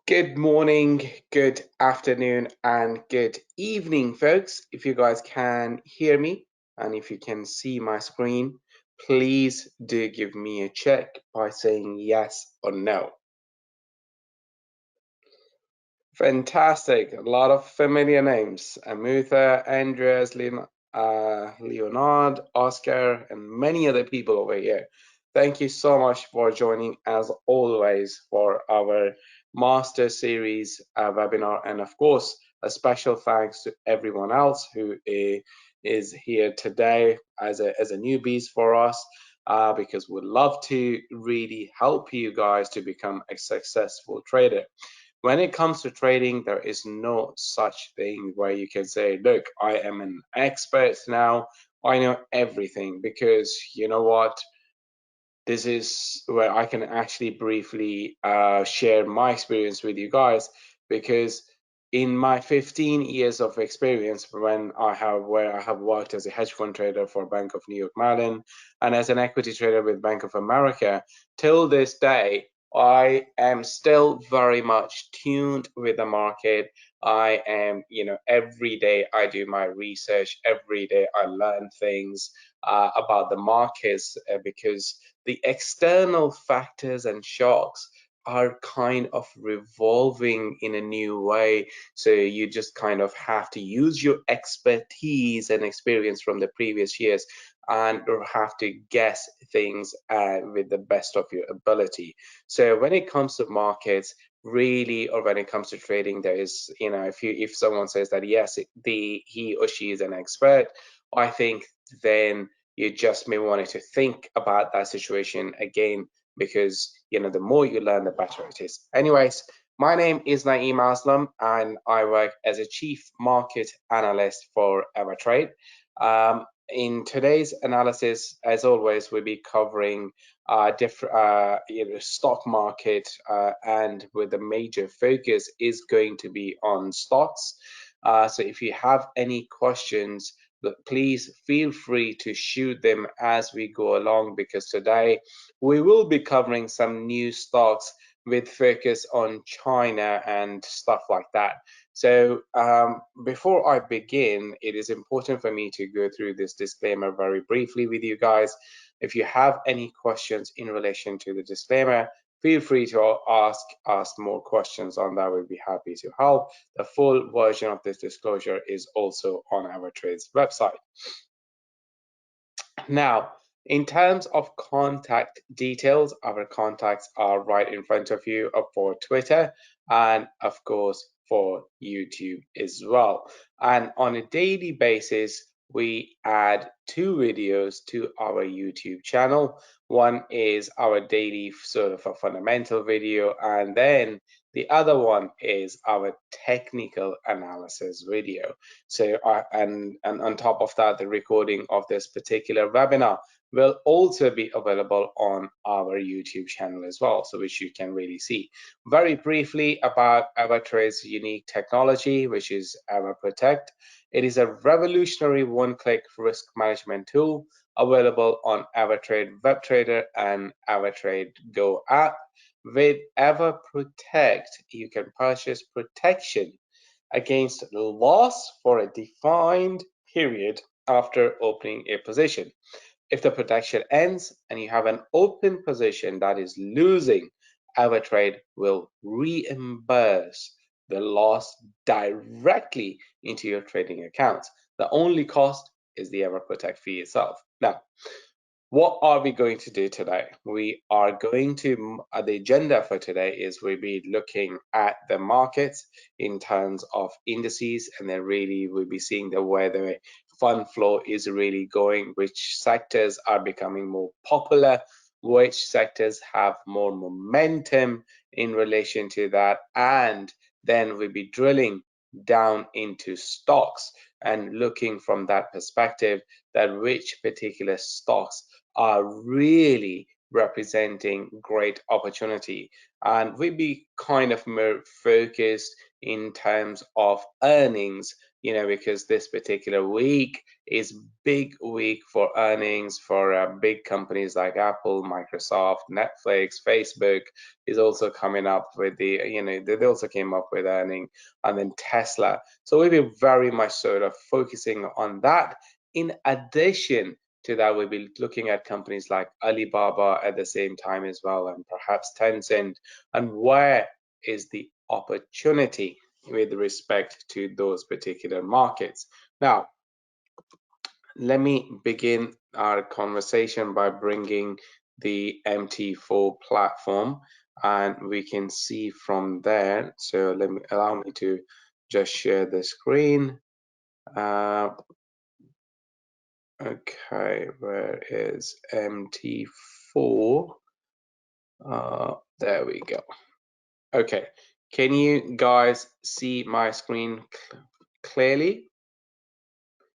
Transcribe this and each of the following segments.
Good morning, good afternoon, and good evening, folks. If you guys can hear me and if you can see my screen, please do give me a check by saying yes or no. Fantastic. A lot of familiar names. Amutha, Andreas, Leonard, Oscar, and many other people over here. Thank you so much for joining, as always, for our Master Series webinar. And of course, a special thanks to everyone else who is here today as a newbies for us. Because we'd love to really help you guys to become a successful trader. When it comes to trading, there is no such thing where you can say, look, I am an expert now, I know everything, because you know what? This is where I can actually briefly share my experience with you guys, because in my 15 years of experience where I have worked as a hedge fund trader for Bank of New York Mellon and as an equity trader with Bank of America, till this day I am still very much tuned with the market. I am, every day I do my research, every day I learn things about the markets, because the external factors and shocks are kind of revolving in a new way. So you just kind of have to use your expertise and experience from the previous years and have to guess things with the best of your ability. So when it comes to markets, really, or when it comes to trading, there is, if someone says that yes, he or she is an expert, I think then you just may want to think about that situation again, because the more you learn, the better it is. Anyways, my name is Naeem Aslam and I work as a chief market analyst for AvaTrade. In today's analysis, as always, we'll be covering different stock market, and with the major focus is going to be on stocks. So if you have any questions, please feel free to shoot them as we go along, because today we will be covering some new stocks with focus on China and stuff like that. So before I begin, it is important for me to go through this disclaimer very briefly with you guys. If you have any questions in relation to the disclaimer, feel free to ask us more questions on that. We'll be happy to help. The full version of this disclosure is also on AvaTrade's website. Now, in terms of contact details, our contacts are right in front of you for Twitter and, of course, for YouTube as well. And on a daily basis, we add 2 videos to our YouTube channel. One is our daily sort of a fundamental video, and then the other one is our technical analysis video. So, and on top of that, the recording of this particular webinar will also be available on our YouTube channel as well, so which you can really see. Very briefly about AvaTrade's unique technology, which is AvaProtect. It is a revolutionary one-click risk management tool available on AvaTrade Web Trader and AvaTrade Go app. With AvaProtect, you can purchase protection against loss for a defined period after opening a position. If the protection ends and you have an open position that is losing, AvaTrade will reimburse the loss directly into your trading account. The only cost is the AvaProtect fee itself. Now, what are we going to do today? We are going to, the agenda for today is we'll be looking at the markets in terms of indices, and then really we'll be seeing where the fund flow is really going, which sectors are becoming more popular, which sectors have more momentum in relation to that, and then we'll be drilling down into stocks and looking from that perspective that which particular stocks are really representing great opportunity, and we'll be kind of more focused in terms of earnings because this particular week is big week for earnings for big companies like Apple, Microsoft, Netflix, Facebook is also coming up with they also came up with earning, and then Tesla. So we'll be very much sort of focusing on that. In addition to that, we'll be looking at companies like Alibaba at the same time as well, and perhaps Tencent, and where is the opportunity with respect to those particular markets. Now, let me begin our conversation by bringing the MT4 platform, and we can see from there. So allow me to just share the screen. Okay, where is MT4? There we go. Okay, can you guys see my screen clearly?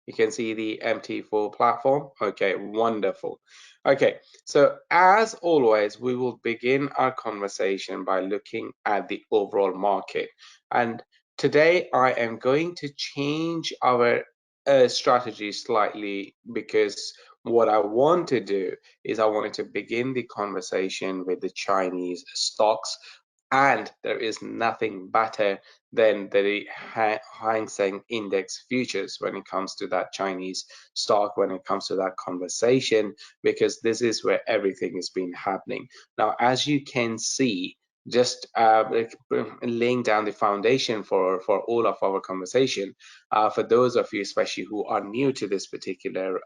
You can see the MT4 platform. Okay, wonderful. Okay, so as always, we will begin our conversation by looking at the overall market. And today I am going to change our strategy slightly, because what I want to do is I wanted to begin the conversation with the Chinese stocks. And there is nothing better than the Hang Seng Index futures when it comes to that Chinese stock, when it comes to that conversation, because this is where everything has been happening. Now, as you can see, just laying down the foundation for all of our conversation, for those of you especially who are new to this particular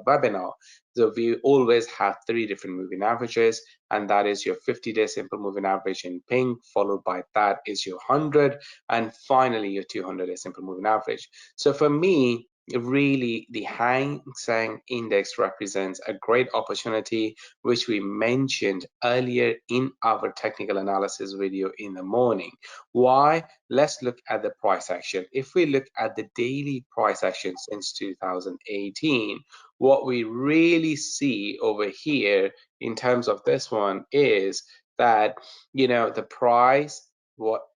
webinar. So we always have 3 different moving averages, and that is your 50-day simple moving average in pink, followed by that is your 100, and finally your 200-day simple moving average. So for me, really the Hang Seng Index represents a great opportunity, which we mentioned earlier in our technical analysis video in the morning. Why? Let's look at the price action. If we look at the daily price action since 2018, what we really see over here in terms of this one is that the price,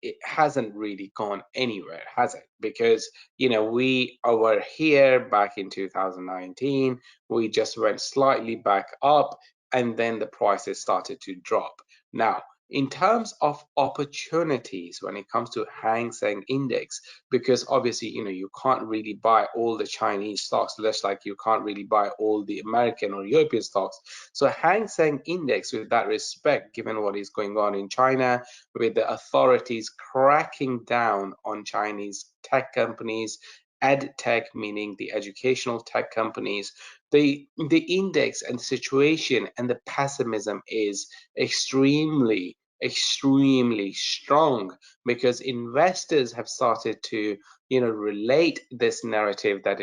it hasn't really gone anywhere, has it? Because we were here back in 2019, we just went slightly back up, and then the prices started to drop. Now, in terms of opportunities when it comes to Hang Seng Index, because obviously you can't really buy all the Chinese stocks, just like you can't really buy all the American or European stocks. So Hang Seng Index, with that respect, given what is going on in China, with the authorities cracking down on Chinese tech companies, ed tech, meaning the educational tech companies, the index and the situation and the pessimism is extremely strong, because investors have started to relate this narrative that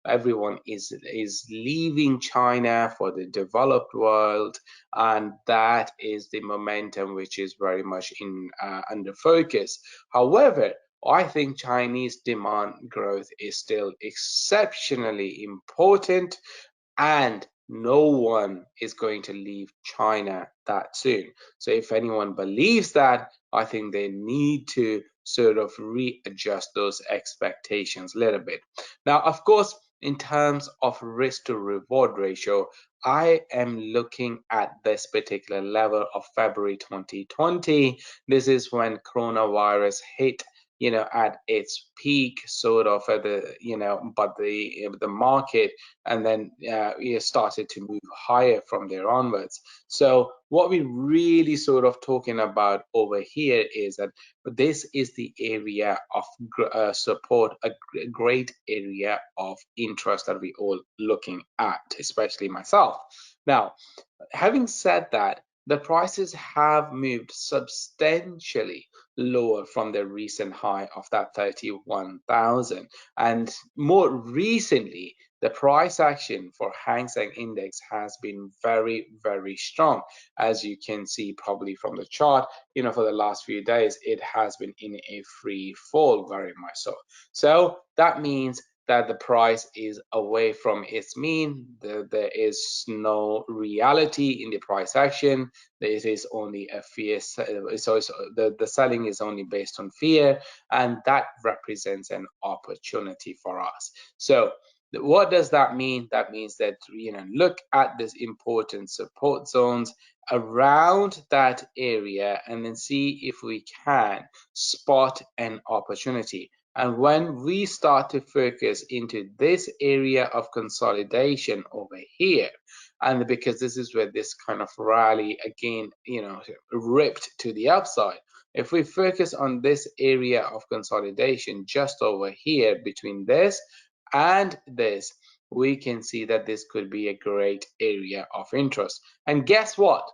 everyone is leaving China for the developed world, and that is the momentum which is very much in under focus. However, I think Chinese demand growth is still exceptionally important, and no one is going to leave China that soon. So if anyone believes that, I think they need to sort of readjust those expectations a little bit. Now, of course, in terms of risk to reward ratio, I am looking at this particular level of February 2020. This is when coronavirus hit at its peak, sort of at the but the market, and then it started to move higher from there onwards. So what we're really sort of talking about over here is that this is the area of support, a great area of interest that we all looking at, especially myself. Now, having said that, the prices have moved substantially lower from the recent high of that 31,000. And more recently, the price action for Hang Seng Index has been very strong. As you can see probably from the chart, for the last few days, it has been in a free fall, very much so. So that means that the price is away from its mean. There is no reality in the price action. It is only a fear. So the selling is only based on fear, and that represents an opportunity for us. So what does that mean? That means that, look at this important support zones around that area and then see if we can spot an opportunity. And when we start to focus into this area of consolidation over here, and because this is where this kind of rally again, ripped to the upside. If we focus on this area of consolidation just over here between this and this, we can see that this could be a great area of interest. And guess what?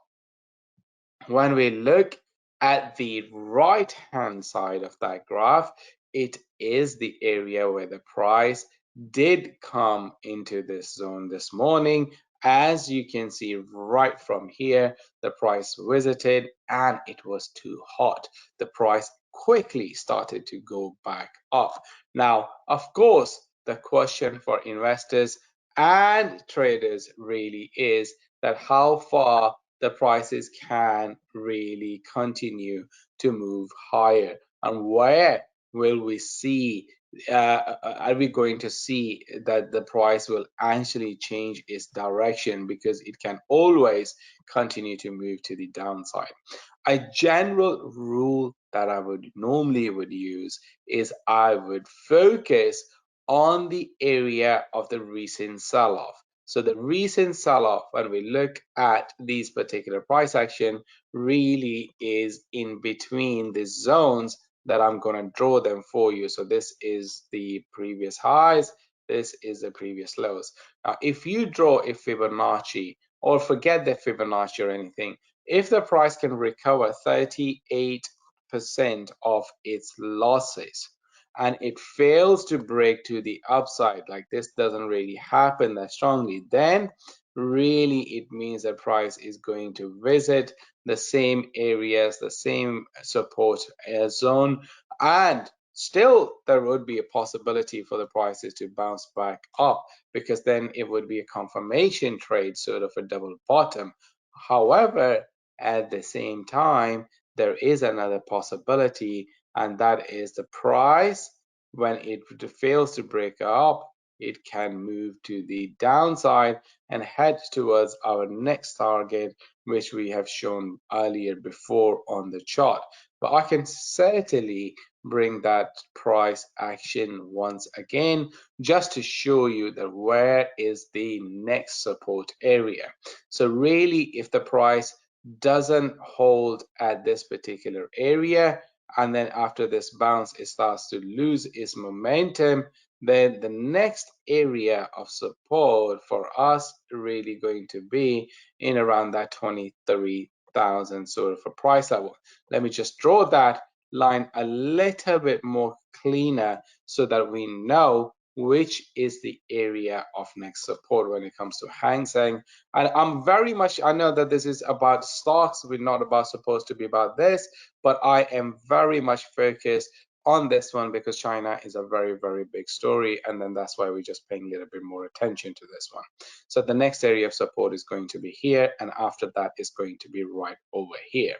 When we look at the right hand side of that graph, it is the area where the price did come into this zone this morning. As you can see right from here, the price visited and it was too hot. The price quickly started to go back up. Now, of course, the question for investors and traders really is that how far the prices can really continue to move higher, and where will we see, are we going to see that the price will actually change its direction, because it can always continue to move to the downside. A general rule that I would normally use is I would focus on the area of the recent sell-off. So the recent sell-off, when we look at these particular price action, really is in between the zones that I'm going to draw them for you. So this is the previous highs, this is the previous lows. Now, if you draw a Fibonacci, or forget the Fibonacci or anything, if the price can recover 38% of its losses, and it fails to break to the upside, like this doesn't really happen that strongly, then really it means the price is going to visit the same areas, the same support zone, and still there would be a possibility for the prices to bounce back up, because then it would be a confirmation trade, sort of a double bottom. However, at the same time, there is another possibility, and that is the price, when it fails to break up, it can move to the downside and head towards our next target, which we have shown earlier before on the chart. But I can certainly bring that price action once again, just to show you that where is the next support area. So really, if the price doesn't hold at this particular area, and then after this bounce it starts to lose its momentum, then the next area of support for us really going to be in around that 23,000 sort of a price level. Let me just draw that line a little bit more cleaner so that we know which is the area of next support when it comes to Hang Seng. And I know that this is about stocks, we're not supposed to be about this, but I am very much focused on this one because China is a very, very big story, and then that's why we're just paying a little bit more attention to this one. So the next area of support is going to be here, and after that is going to be right over here.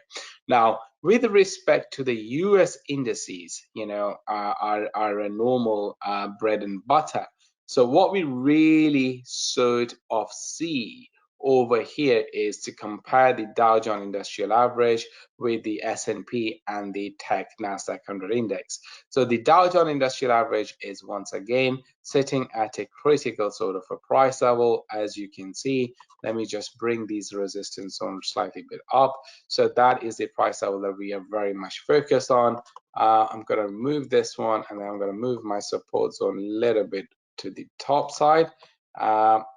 Now, with respect to the US indices, are a normal bread and butter. So what we really sort of see over here is to compare the Dow Jones Industrial Average with the S&P and the Tech Nasdaq 100 Index. So the Dow Jones Industrial Average is once again sitting at a critical sort of a price level, as you can see. Let me just bring these resistance zones slightly bit up. So that is the price level that we are very much focused on. I'm going to move this one, and then I'm going to move my support zone a little bit to the top side.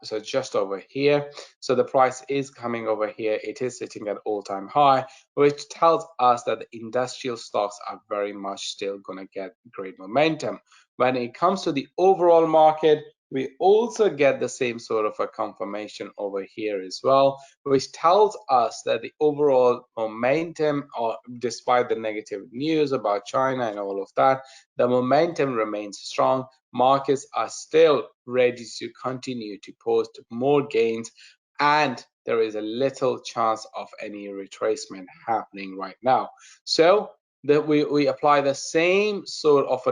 So just over here. So the price is coming over here. It is sitting at all-time high, which tells us that the industrial stocks are very much still going to get great momentum. When it comes to the overall market, we also get the same sort of a confirmation over here as well, which tells us that the overall momentum, or despite the negative news about China and all of that, the momentum remains strong. Markets are still ready to continue to post more gains, and there is a little chance of any retracement happening right now. So that we apply the same sort of a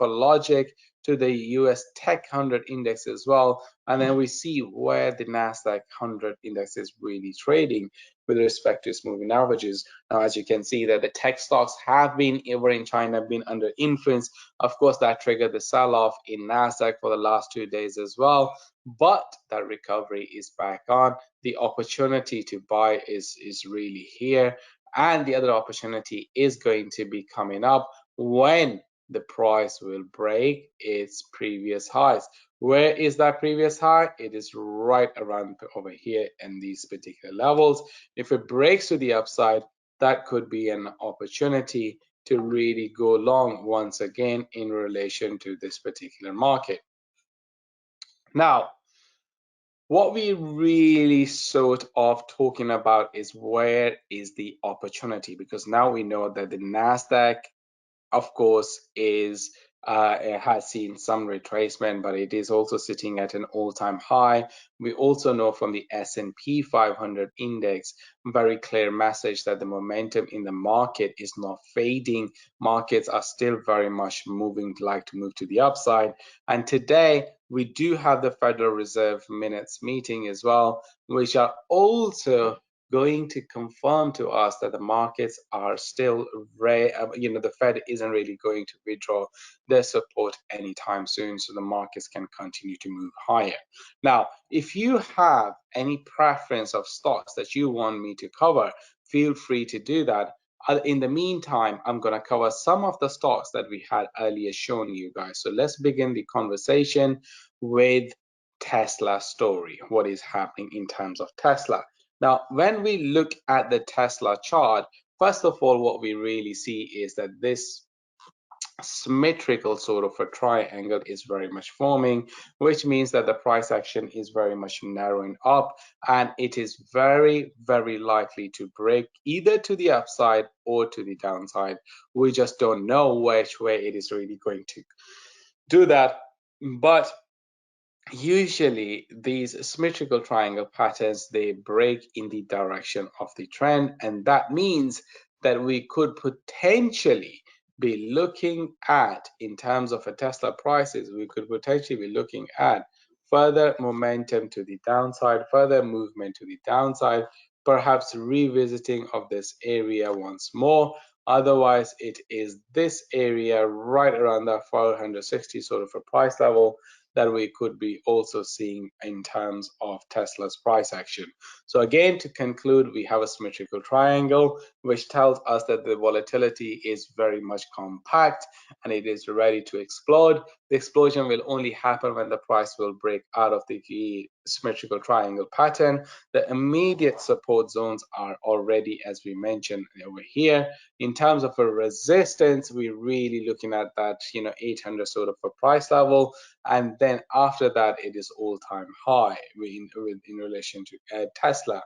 logic to the US Tech 100 index as well, and then we see where the Nasdaq 100 index is really trading with respect to its moving averages. Now, as you can see, that the tech stocks have been over in China, been under influence. Of course, that triggered the sell-off in Nasdaq for the last 2 days as well, but that recovery is back on. The opportunity to buy is really here, and the other opportunity is going to be coming up when the price will break its previous highs. Where is that previous high? It is right around over here in these particular levels. If it breaks to the upside, that could be an opportunity to really go long once again in relation to this particular market. Now, what we really sort of talking about is where is the opportunity, because now we know that the Nasdaq, of course, it has seen some retracement, but it is also sitting at an all-time high. We also know from the S&P 500 index, very clear message that the momentum in the market is not fading. Markets are still very much like to move to the upside. And today we do have the Federal Reserve minutes meeting as well, which are also going to confirm to us that the markets are still the Fed isn't really going to withdraw their support anytime soon, so the markets can continue to move higher. Now, if you have any preference of stocks that you want me to cover, feel free to do that. In the meantime, I'm going to cover some of the stocks that we had earlier shown you guys. So let's begin the conversation with Tesla story. What is happening in terms of Tesla? Now, when we look at the Tesla chart, first of all, what we really see is that this symmetrical sort of a triangle is very much forming, which means that the price action is very much narrowing up, and it is very, very likely to break either to the upside or to the downside. We just don't know which way it is really going to do that, but usually these symmetrical triangle patterns, they break in the direction of the trend, and that means that we could potentially be looking at, in terms of a Tesla prices, we could potentially be looking at further momentum to the downside, further movement to the downside, perhaps revisiting of this area once more. Otherwise, it is this area right around that 460 sort of a price level that we could be also seeing in terms of Tesla's price action. So again, to conclude, we have a symmetrical triangle, which tells us that the volatility is very much compact and it is ready to explode. The explosion will only happen when the price will break out of the symmetrical triangle pattern. The immediate support zones are already, as we mentioned, over here. In terms of a resistance, we're really looking at that 800 sort of a price level, and then after that it is all-time high in relation to Tesla.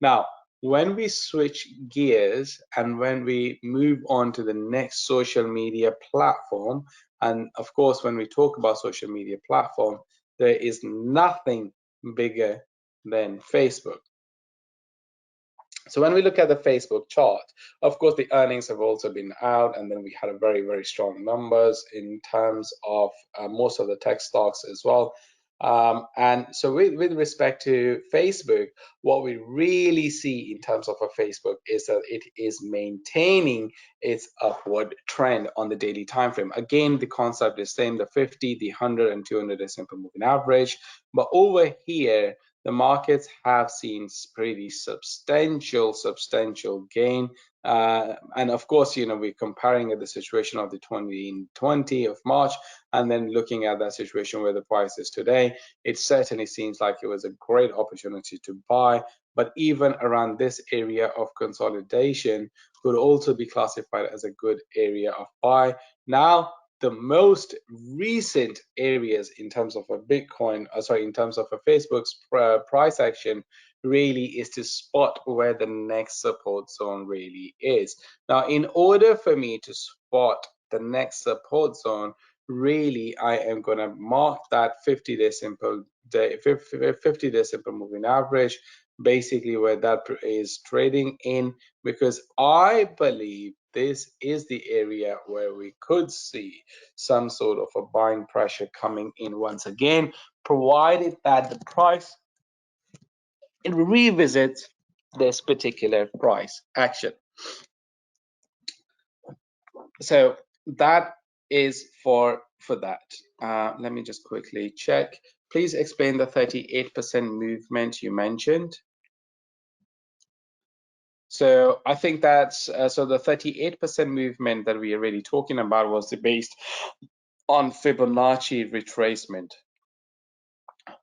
Now, when we switch gears and when we move on to the next social media platform, and of course when we talk about social media platform, there is nothing bigger than Facebook. So when we look at the Facebook chart, of course, the earnings have also been out, and then we had a very, very strong numbers in terms of most of the tech stocks as well. And so with respect to Facebook, what we really see in terms of a Facebook is that it is maintaining its upward trend on the daily time frame. Again, the concept is same, the 50, the 100, and 200 is simple moving average. But over here, the markets have seen pretty substantial gain. And of course, we're comparing the situation of the 2020 of March, and then looking at that situation where the price is today, it certainly seems like it was a great opportunity to buy. But even around this area of consolidation could also be classified as a good area of buy. Now, the most recent areas in terms of a Bitcoin, in terms of a Facebook's price action, really is to spot where the next support zone really is. Now, in order for me to spot the next support zone, really, I am going to mark that 50-day simple moving average, basically where that is trading in, because I believe this is the area where we could see some sort of a buying pressure coming in once again, provided that the price revisits this particular price action. So that is for that. Let me just quickly check. Please explain the 38% movement you mentioned. So I think that's so the 38% movement that we are really talking about was based on Fibonacci retracement,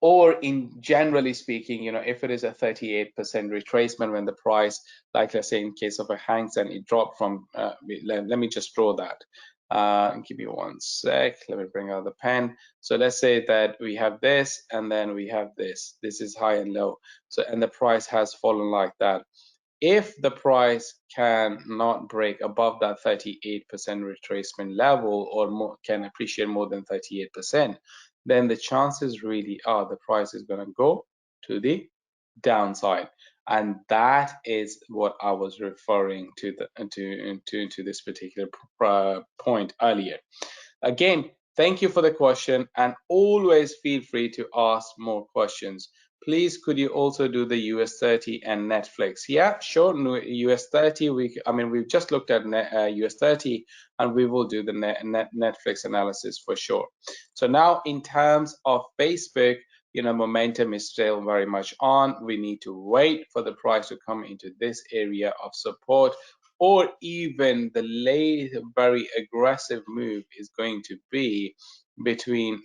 or in generally speaking, if it is a 38% retracement when the price, like let's say in case of a Hang Seng, it dropped from let me just draw that. Give me one sec, let me bring out the pen. So let's say that we have this and then we have this is high and low, so and the price has fallen like that. If the price cannot break above that 38% retracement level, or more, can appreciate more than 38%, then the chances really are the price is going to go to the downside. And that is what I was referring to this particular point earlier. Again, thank you for the question, and always feel free to ask more questions. Please, could you also do the US 30 and Netflix? Yeah, sure. US 30, we've just looked at US 30, and we will do the Netflix analysis for sure. So now, in terms of Facebook, momentum is still very much on. We need to wait for the price to come into this area of support, or even the late very aggressive move is going to be between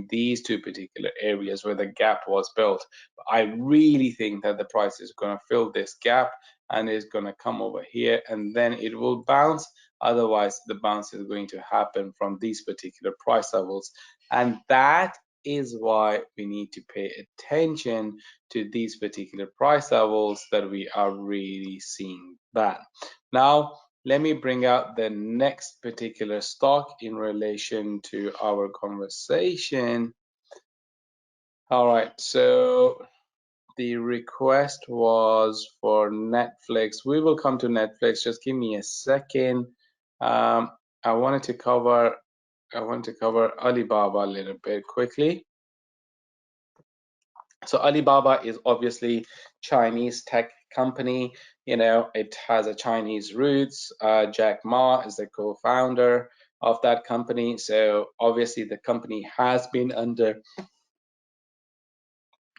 these two particular areas where the gap was built. But I really think that the price is going to fill this gap and is going to come over here, and then it will bounce. Otherwise, the bounce is going to happen from these particular price levels, and that is why we need to pay attention to these particular price levels that we are really seeing that. Now, let me bring out the next particular stock in relation to our conversation. All right, so the request was for Netflix. We will come to Netflix. Just give me a second. I wanted to cover Alibaba a little bit quickly. So Alibaba is obviously Chinese tech company. It has a Chinese roots. Jack Ma is the co-founder of that company. So obviously the company has been under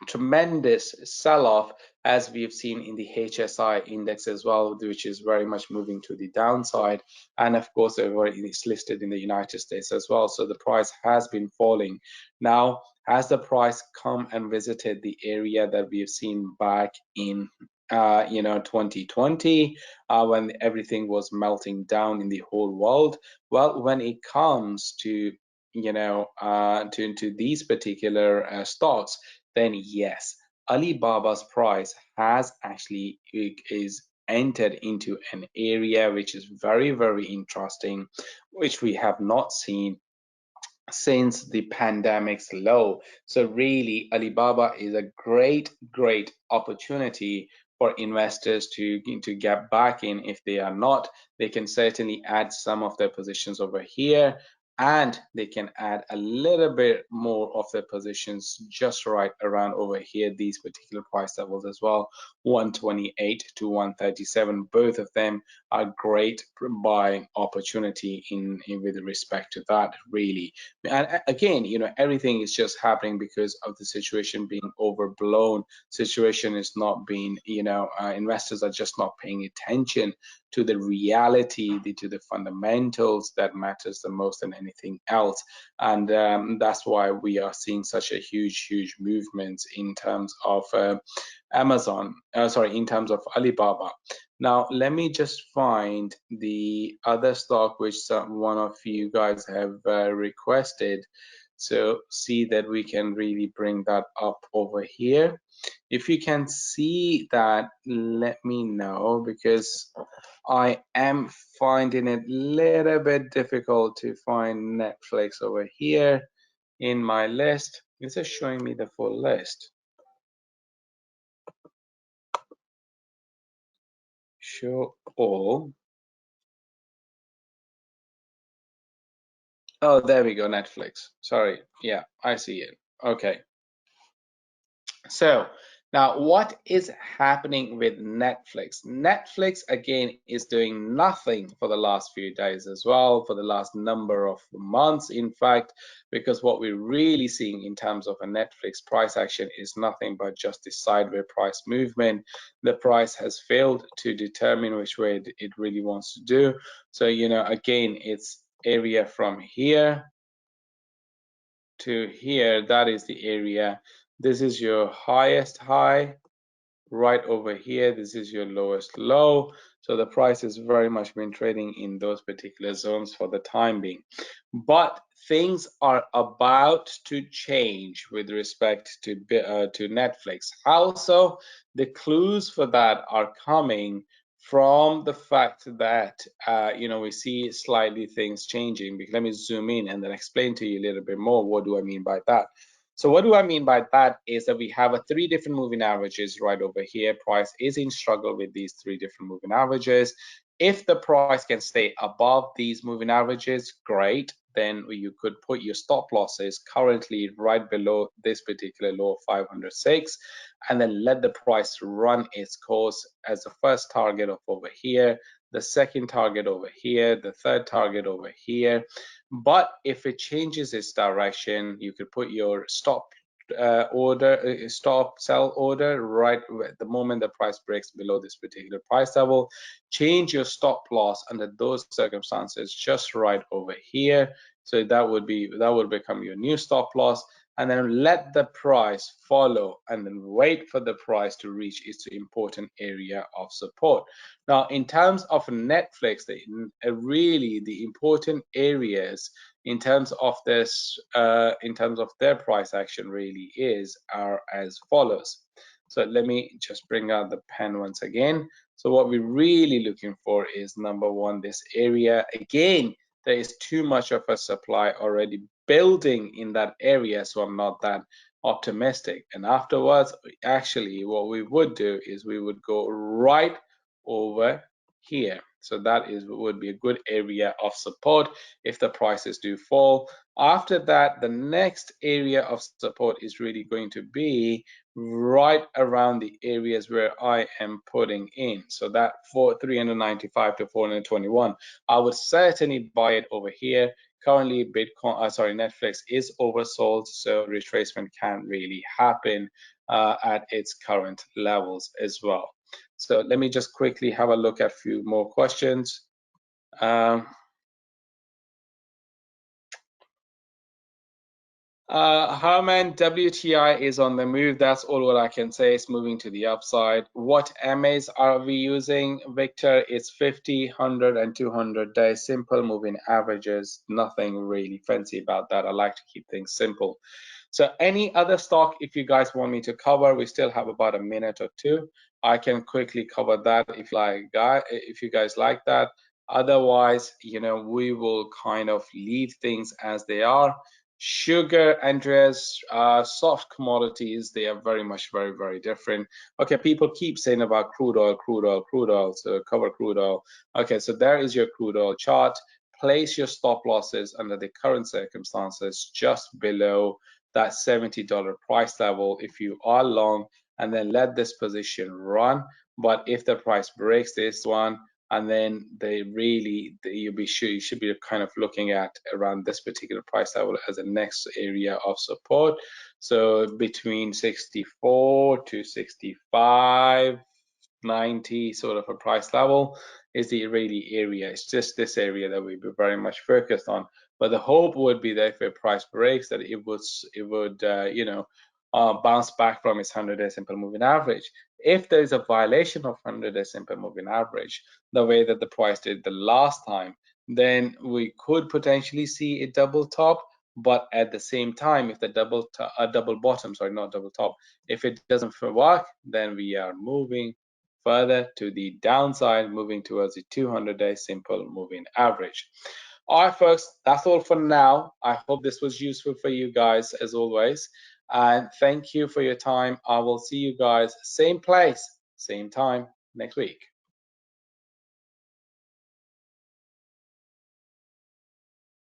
tremendous sell-off, as we've seen in the HSI index as well, which is very much moving to the downside. And of course, it's listed in the United States as well. So the price has been falling. Now, has the price come and visited the area that we've seen back in 2020, when everything was melting down in the whole world? Well, when it comes to to these particular stocks, then yes, Alibaba's price has actually is entered into an area which is very, very interesting, which we have not seen since the pandemic's low. So really, Alibaba is a great opportunity for investors to get back in. If they are not, they can certainly add some of their positions over here, and they can add a little bit more of their positions just right around over here, these particular price levels as well, 128 to 137. Both of them are great buying opportunity in with respect to that, really. And again, everything is just happening because of the situation being overblown. Situation is not being, investors are just not paying attention to the reality, to the fundamentals that matters the most than anything else. And that's why we are seeing such a huge movement in terms of in terms of Alibaba. Now, let me just find the other stock which one of you guys have requested. So see that we can really bring that up over here. If you can see that, let me know, because I am finding it a little bit difficult to find Netflix over here in my list. It's just showing me the full list. Show all. Oh, there we go, Netflix. Sorry. Yeah, I see it. Okay. So now what is happening with Netflix? Netflix again is doing nothing for the last few days as well, for the last number of months, in fact, because what we're really seeing in terms of a Netflix price action is nothing but just the sideways price movement. The price has failed to determine which way it really wants to do. So, again, it's area from here to here. That is the area. This is your highest high. Right over here, this is your lowest low. So the price has very much been trading in those particular zones for the time being. But things are about to change with respect to Netflix. Also, the clues for that are coming from the fact that we see slightly things changing. Let me zoom in and then explain to you a little bit more. What do I mean by that? So what do I mean by that is that we have three different moving averages right over here. Price is in struggle with these three different moving averages. If the price can stay above these moving averages, great. Then you could put your stop losses currently right below this particular low of 506, and then let the price run its course as the first target of over here, the second target over here, the third target over here. But if it changes its direction, you could put your stop stop sell order right at the moment the price breaks below this particular price level. Change your stop loss under those circumstances just right over here. So that would become your new stop loss, and then let the price follow and then wait for the price to reach its important area of support. Now, in terms of Netflix, really the important areas in terms of this, in terms of their price action really are as follows. So let me just bring out the pen once again. So what we're really looking for is number one, this area. Again, there is too much of a supply already building in that area, so I'm not that optimistic. And afterwards, actually, what we would do is we would go right over here. So that would be a good area of support if the prices do fall. After that, the next area of support is really going to be right around the areas where I am putting in. So that for 395 to 421, I would certainly buy it over here. Currently, Netflix is oversold, so retracement can't really happen at its current levels as well. So let me just quickly have a look at a few more questions. Harman, WTI is on the move. That's all what I can say. It's moving to the upside. What MAs are we using, Victor? It's 50, 100, and 200 days. Simple moving averages. Nothing really fancy about that. I like to keep things simple. So any other stock, if you guys want me to cover, we still have about a minute or two. I can quickly cover that if you guys like that. Otherwise, we will kind of leave things as they are. Sugar, Andreas, soft commodities, they are very much very, very different. Okay, people keep saying about crude oil, crude oil, crude oil, so cover crude oil. Okay, so there is your crude oil chart. Place your stop losses under the current circumstances just below that $70 price level if you are long, and then let this position run. But if the price breaks this one, and then you should be kind of looking at around this particular price level as the next area of support. So between 64 to 65, 90 sort of a price level is the really area. It's just this area that we'd be very much focused on. But the hope would be that if a price breaks, that it would bounce back from its 100-day simple moving average. If there is a violation of 100-day simple moving average, the way that the price did the last time, then we could potentially see a double top. But at the same time, if the double bottom, sorry, not double top, if it doesn't work, then we are moving further to the downside, moving towards the 200-day simple moving average. All right, folks, that's all for now. I hope this was useful for you guys as always. And thank you for your time. I will see you guys same place, same time next week.